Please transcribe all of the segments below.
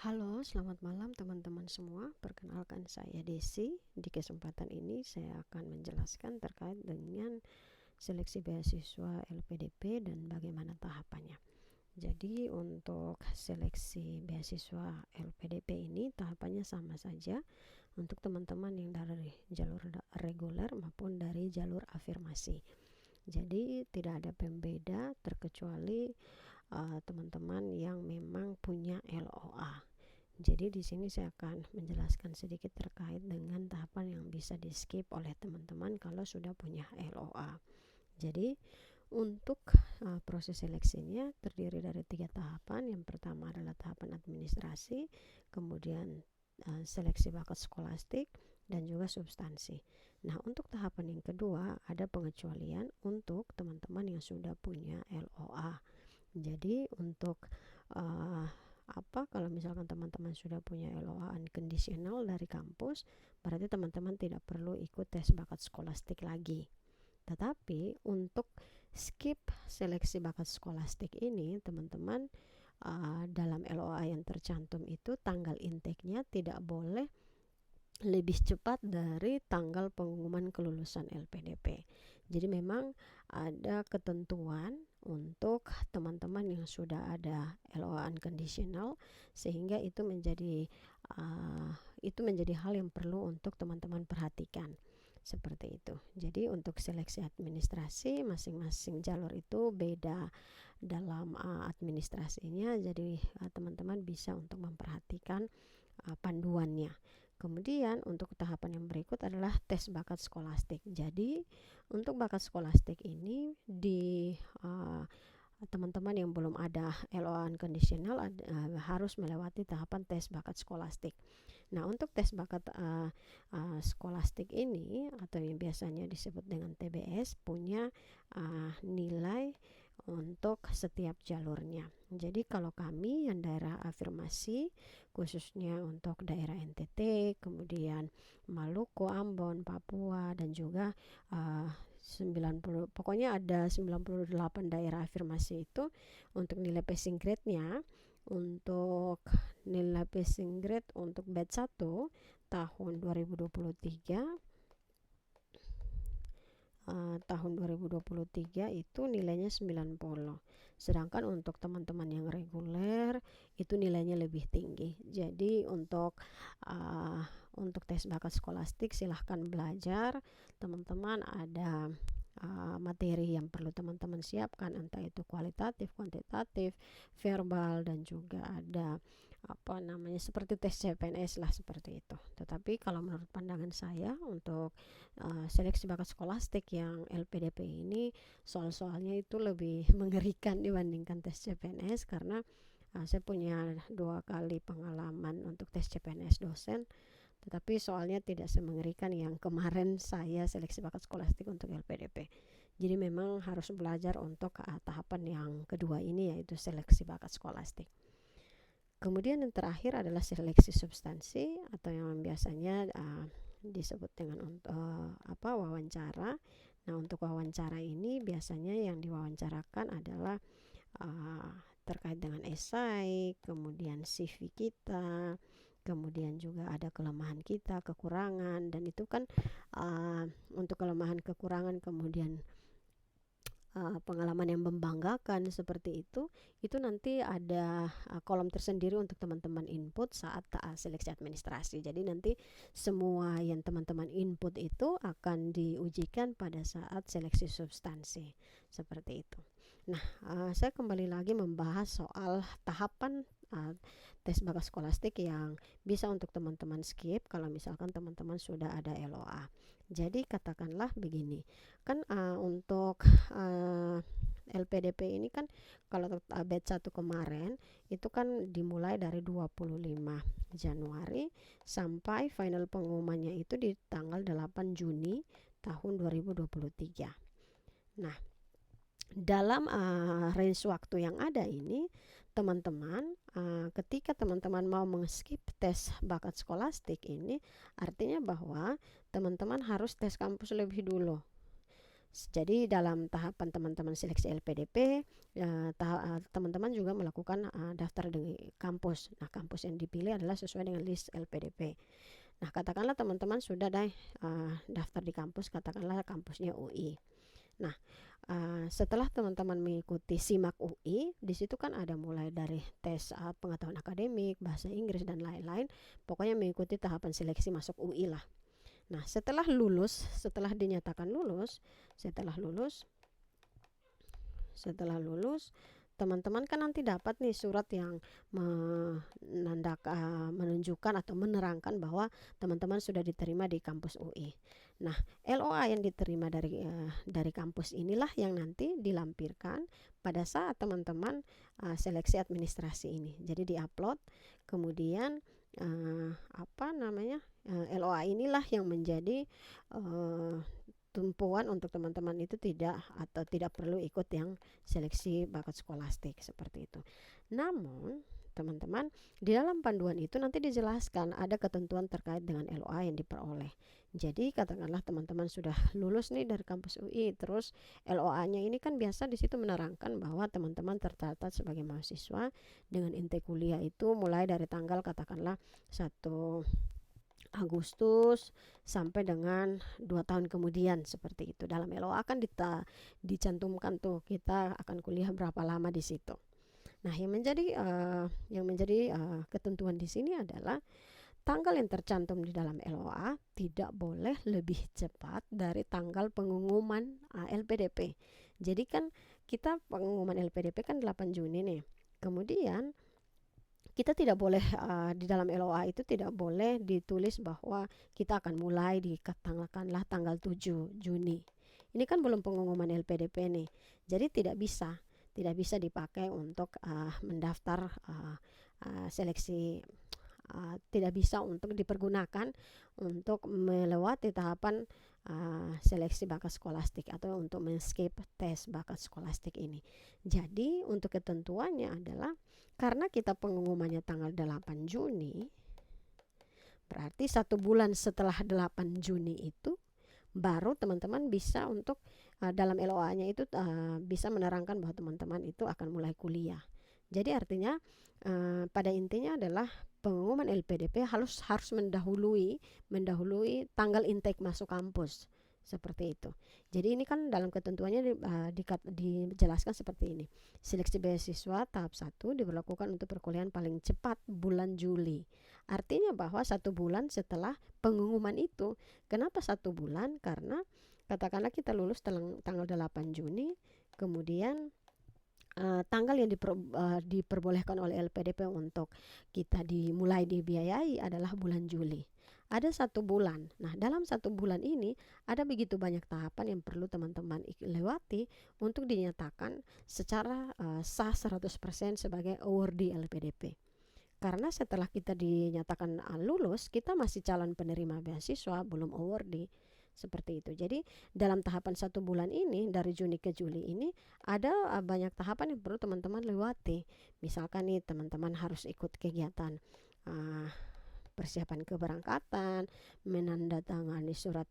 Halo, selamat malam teman-teman semua. Perkenalkan saya Desi. Di kesempatan ini saya akan menjelaskan terkait dengan seleksi beasiswa LPDP dan bagaimana tahapannya. Jadi untuk seleksi beasiswa LPDP ini tahapannya sama saja untuk teman-teman yang dari jalur reguler maupun dari jalur afirmasi. Jadi tidak ada pembeda terkecuali teman-teman yang memang punya LOA. Jadi di sini saya akan menjelaskan sedikit terkait dengan tahapan yang bisa di-skip oleh teman-teman kalau sudah punya LOA. Jadi untuk proses seleksinya terdiri dari 3 tahapan. Yang pertama adalah tahapan administrasi, kemudian seleksi bakat skolastik, dan juga substansi. Nah, untuk tahapan yang kedua ada pengecualian untuk teman-teman yang sudah punya LOA. Jadi untuk uh, kalau misalkan teman-teman sudah punya LOA unconditional dari kampus, berarti teman-teman tidak perlu ikut tes bakat skolastik lagi. Tetapi untuk skip seleksi bakat skolastik ini, teman-teman dalam LOA yang tercantum itu tanggal intake-nya tidak boleh lebih cepat dari tanggal pengumuman kelulusan LPDP. Jadi memang ada ketentuan untuk teman-teman yang sudah ada LOA unconditional, sehingga itu menjadi hal yang perlu untuk teman-teman perhatikan. Seperti itu. Jadi untuk seleksi administrasi masing-masing jalur itu beda dalam administrasinya. Jadi teman-teman bisa untuk memperhatikan panduannya. Kemudian untuk tahapan yang berikut adalah tes bakat skolastik. Jadi untuk bakat skolastik ini di teman-teman yang belum ada LOA unconditional harus melewati tahapan tes bakat skolastik. Nah, untuk tes bakat skolastik ini atau yang biasanya disebut dengan TBS punya nilai untuk setiap jalurnya. Jadi kalau kami yang daerah afirmasi, khususnya untuk daerah NTT, kemudian Maluku, Ambon, Papua, dan juga 90, pokoknya ada 98 daerah afirmasi itu, untuk nilai passing grade-nya, untuk nilai passing grade untuk batch 1 tahun 2023 itu nilainya 90. Sedangkan untuk teman-teman yang reguler itu nilainya lebih tinggi. Jadi untuk tes bakat skolastik silahkan belajar. Teman-teman ada materi yang perlu teman-teman siapkan, entah itu kualitatif, kuantitatif, verbal, dan juga ada seperti tes CPNS lah, seperti itu. Tetapi kalau menurut pandangan saya untuk seleksi bakat skolastik yang LPDP ini, soal-soalnya itu lebih mengerikan dibandingkan tes CPNS, karena saya punya 2 kali pengalaman untuk tes CPNS dosen, tetapi soalnya tidak semengerikan yang kemarin saya seleksi bakat skolastik untuk LPDP. Jadi memang harus belajar untuk tahapan yang kedua ini, yaitu seleksi bakat skolastik. Kemudian yang terakhir adalah seleksi substansi atau yang biasanya disebut dengan wawancara. Nah, untuk wawancara ini biasanya yang diwawancarakan adalah uh, terkait dengan esai, kemudian CV kita, kemudian juga ada kelemahan kita, kekurangan, dan itu kan untuk kelemahan kekurangan, kemudian pengalaman yang membanggakan seperti itu nanti ada kolom tersendiri untuk teman-teman input saat seleksi administrasi. Jadi nanti semua yang teman-teman input itu akan diujikan pada saat seleksi substansi, seperti itu. Nah, saya kembali lagi membahas soal tahapan tes bakat skolastik yang bisa untuk teman-teman skip kalau misalkan teman-teman sudah ada LOA. Jadi katakanlah begini, kan untuk LPDP ini kan kalau batch 1 kemarin itu kan dimulai dari 25 Januari sampai final pengumumannya itu di tanggal 8 Juni tahun 2023. Nah, dalam range waktu yang ada ini, teman-teman ketika teman-teman mau mengskip tes bakat skolastik ini, artinya bahwa teman-teman harus tes kampus lebih dulu. Jadi dalam tahapan teman-teman seleksi LPDP, teman-teman juga melakukan daftar di kampus. Nah, kampus yang dipilih adalah sesuai dengan list LPDP. Nah, katakanlah teman-teman sudah daftar di kampus, katakanlah kampusnya UI. Nah, setelah teman-teman mengikuti SIMAK UI, di situ kan ada mulai dari tes pengetahuan akademik, bahasa Inggris dan lain-lain. Pokoknya mengikuti tahapan seleksi masuk UI lah. Nah, setelah dinyatakan lulus, setelah lulus, teman-teman kan nanti dapat nih surat yang menunjukkan atau menerangkan bahwa teman-teman sudah diterima di kampus UI. Nah, LOA yang diterima dari kampus inilah yang nanti dilampirkan pada saat teman-teman seleksi administrasi ini. Jadi diupload, kemudian LOA inilah yang menjadi tumpuan untuk teman-teman itu tidak perlu ikut yang seleksi bakat skolastik seperti itu. Namun teman-teman, di dalam panduan itu nanti dijelaskan ada ketentuan terkait dengan LOA yang diperoleh. Jadi katakanlah teman-teman sudah lulus nih dari kampus UI, terus LOA-nya ini kan biasa di situ menerangkan bahwa teman-teman tercatat sebagai mahasiswa dengan intake kuliah itu mulai dari tanggal katakanlah 1 Agustus sampai dengan 2 tahun kemudian, seperti itu. Dalam LOA akan dicantumkan tuh kita akan kuliah berapa lama di situ. Nah, yang menjadi ketentuan di sini adalah tanggal yang tercantum di dalam LOA tidak boleh lebih cepat dari tanggal pengumuman LPDP. Jadi kan kita pengumuman LPDP kan 8 Juni nih. Kemudian kita tidak boleh di dalam LOA itu tidak boleh ditulis bahwa kita akan mulai di katakanlah tanggal 7 Juni. Ini kan belum pengumuman LPDP nih. Jadi tidak bisa dipakai untuk mendaftar seleksi, tidak bisa untuk dipergunakan untuk melewati tahapan seleksi bakat skolastik atau untuk men-skip tes bakat skolastik ini. Jadi untuk ketentuannya adalah karena kita pengumumannya tanggal 8 Juni, berarti 1 bulan setelah 8 Juni itu baru teman-teman bisa untuk dalam LOA-nya itu bisa menerangkan bahwa teman-teman itu akan mulai kuliah. Jadi artinya pada intinya adalah pengumuman LPDP harus mendahului tanggal intake masuk kampus, seperti itu. Jadi ini kan dalam ketentuannya dijelaskan seperti ini. Seleksi beasiswa tahap 1 diberlakukan untuk perkuliahan paling cepat bulan Juli. Artinya bahwa 1 bulan setelah pengumuman itu. Kenapa 1 bulan? Karena katakanlah kita lulus tanggal 8 Juni, kemudian tanggal yang diperbolehkan oleh LPDP untuk kita dimulai dibiayai adalah bulan Juli. Ada 1 bulan. Nah, dalam 1 bulan ini ada begitu banyak tahapan yang perlu teman-teman lewati untuk dinyatakan secara sah 100% sebagai awardee LPDP. Karena setelah kita dinyatakan lulus, kita masih calon penerima beasiswa, belum awardee. Seperti itu. Jadi dalam tahapan 1 bulan ini, dari Juni ke Juli ini, ada banyak tahapan yang perlu teman-teman lewati. Misalkan nih teman-teman harus ikut kegiatan persiapan keberangkatan, menandatangani surat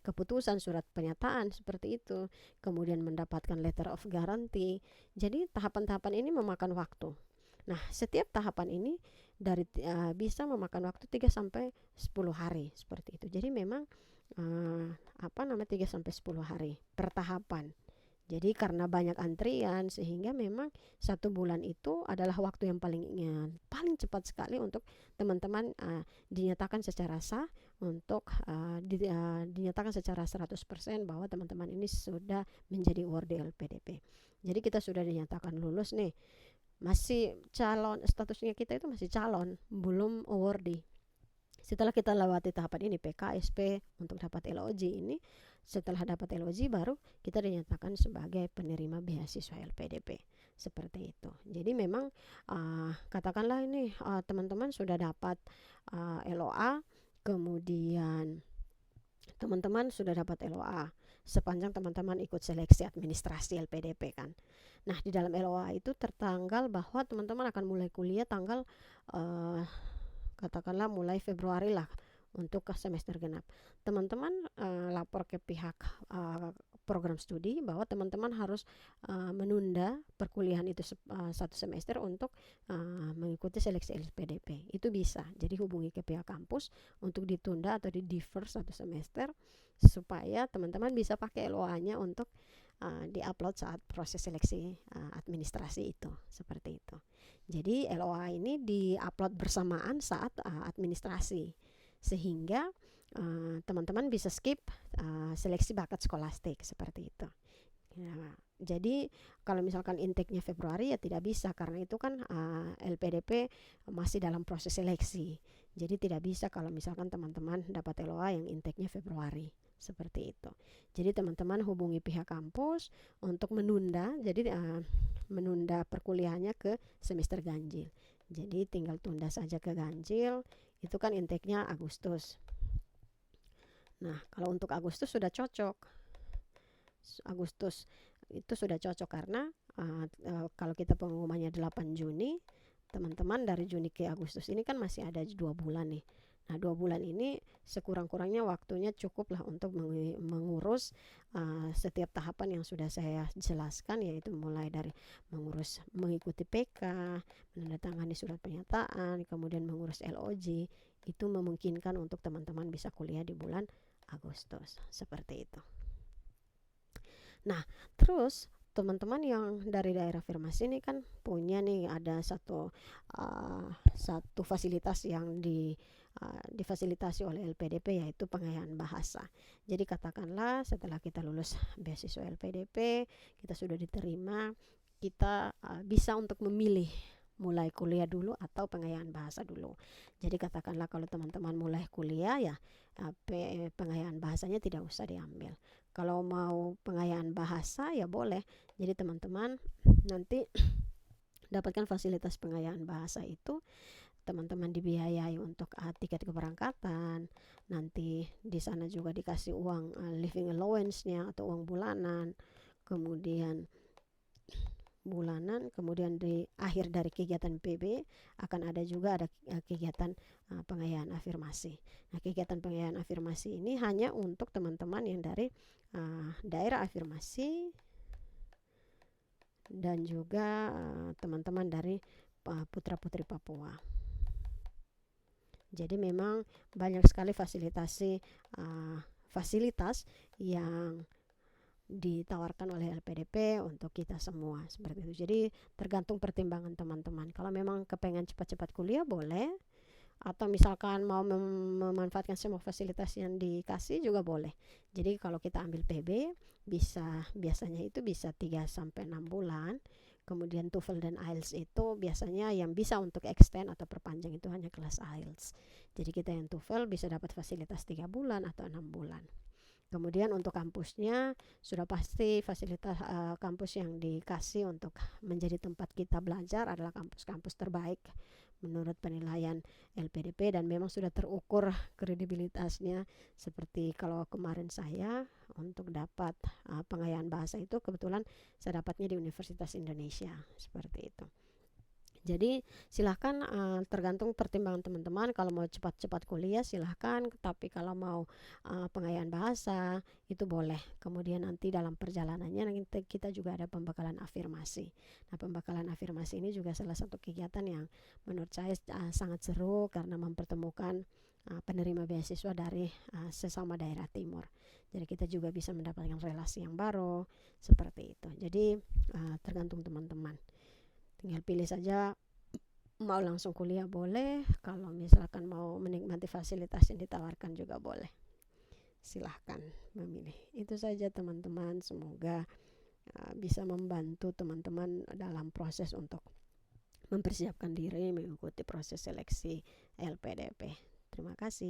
keputusan, surat pernyataan seperti itu, kemudian mendapatkan letter of guarantee. Jadi tahapan-tahapan ini memakan waktu. Nah, setiap tahapan ini bisa memakan waktu 3 sampai 10 hari seperti itu. Jadi memang 3 sampai 10 hari per tahapan. Jadi karena banyak antrian sehingga memang 1 bulan itu adalah waktu yang paling cepat sekali untuk teman-teman dinyatakan secara sah, untuk dinyatakan secara 100% bahwa teman-teman ini sudah menjadi awardee LPDP. Jadi kita sudah dinyatakan lulus nih, masih calon, statusnya kita itu masih calon, belum awardee. Setelah kita lewati tahapan ini PKSP untuk dapat LOG ini, setelah dapat LOG baru kita dinyatakan sebagai penerima beasiswa LPDP, seperti itu. Jadi memang katakanlah ini teman-teman sudah dapat LOA, kemudian teman-teman sudah dapat LOA sepanjang teman-teman ikut seleksi administrasi LPDP kan. Nah, di dalam LOA itu tertanggal bahwa teman-teman akan mulai kuliah tanggal katakanlah mulai Februari lah untuk ke semester genap. Teman-teman lapor ke pihak program studi bahwa teman-teman harus menunda perkuliahan itu satu semester untuk mengikuti seleksi LPDP. Itu bisa. Jadi hubungi ke pihak kampus untuk ditunda atau di defer satu semester supaya teman-teman bisa pakai LOA-nya untuk di-upload saat proses seleksi administrasi itu, seperti itu. Jadi LOA ini di-upload bersamaan saat administrasi, sehingga teman-teman bisa skip seleksi bakat skolastik, seperti itu. Nah, jadi kalau misalkan intake-nya Februari ya tidak bisa, karena itu kan LPDP masih dalam proses seleksi. Jadi tidak bisa kalau misalkan teman-teman dapat LOA yang intake-nya Februari, seperti itu. Jadi teman-teman hubungi pihak kampus untuk menunda, jadi menunda perkuliahannya ke semester ganjil. Jadi tinggal tunda saja ke ganjil, itu kan intake-nya Agustus. Nah, kalau untuk Agustus sudah cocok. Agustus itu sudah cocok karena kalau kita pengumumannya 8 Juni, teman-teman dari Juni ke Agustus ini kan masih ada 2 bulan nih. Nah, 2 bulan ini sekurang-kurangnya waktunya cukup lah untuk mengurus setiap tahapan yang sudah saya jelaskan, yaitu mulai dari mengikuti PK, menandatangani surat pernyataan, kemudian mengurus LOG. Itu memungkinkan untuk teman-teman bisa kuliah di bulan Agustus, seperti itu. Nah, terus teman-teman yang dari daerah Firmasi ini kan punya nih, ada satu fasilitas yang difasilitasi oleh LPDP, yaitu pengayaan bahasa. Jadi katakanlah setelah kita lulus beasiswa LPDP, kita sudah diterima, kita bisa untuk memilih mulai kuliah dulu atau pengayaan bahasa dulu. Jadi katakanlah kalau teman-teman mulai kuliah ya pengayaan bahasanya tidak usah diambil. Kalau mau pengayaan bahasa ya boleh. Jadi teman-teman nanti dapatkan fasilitas pengayaan bahasa itu, teman-teman dibiayai untuk tiket keberangkatan, nanti di sana juga dikasih uang living allowance-nya atau uang bulanan, kemudian di akhir dari kegiatan PB akan ada juga kegiatan pengayaan afirmasi. Nah, kegiatan pengayaan afirmasi ini hanya untuk teman-teman yang dari daerah afirmasi dan juga teman-teman dari putra-putri Papua. Jadi memang banyak sekali fasilitas yang ditawarkan oleh LPDP untuk kita semua, seperti itu. Jadi tergantung pertimbangan teman-teman. Kalau memang kepengen cepat-cepat kuliah boleh, atau misalkan mau memanfaatkan semua fasilitas yang dikasih juga boleh. Jadi kalau kita ambil PB biasanya itu bisa 3-6 bulan. Kemudian TOEFL dan IELTS itu biasanya yang bisa untuk extend atau perpanjang itu hanya kelas IELTS. Jadi kita yang TOEFL bisa dapat fasilitas 3 bulan atau 6 bulan. Kemudian untuk kampusnya sudah pasti fasilitas kampus yang dikasih untuk menjadi tempat kita belajar adalah kampus-kampus terbaik menurut penilaian LPDP, dan memang sudah terukur kredibilitasnya. Seperti kalau kemarin saya untuk dapat pengayaan bahasa itu kebetulan saya dapatnya di Universitas Indonesia, seperti itu. Jadi silahkan tergantung pertimbangan teman-teman. Kalau mau cepat-cepat kuliah silahkan, tapi kalau mau pengayaan bahasa itu boleh. Kemudian nanti dalam perjalanannya kita juga ada pembekalan afirmasi. Nah, pembekalan afirmasi ini juga salah satu kegiatan yang menurut saya sangat seru karena mempertemukan penerima beasiswa dari sesama daerah timur. Jadi kita juga bisa mendapatkan relasi yang baru, seperti itu. Jadi tergantung teman-teman. Tinggal pilih saja, mau langsung kuliah boleh, kalau misalkan mau menikmati fasilitas yang ditawarkan juga boleh. Silahkan memilih. Itu saja teman-teman, semoga bisa membantu teman-teman dalam proses untuk mempersiapkan diri mengikuti proses seleksi LPDP. Terima kasih.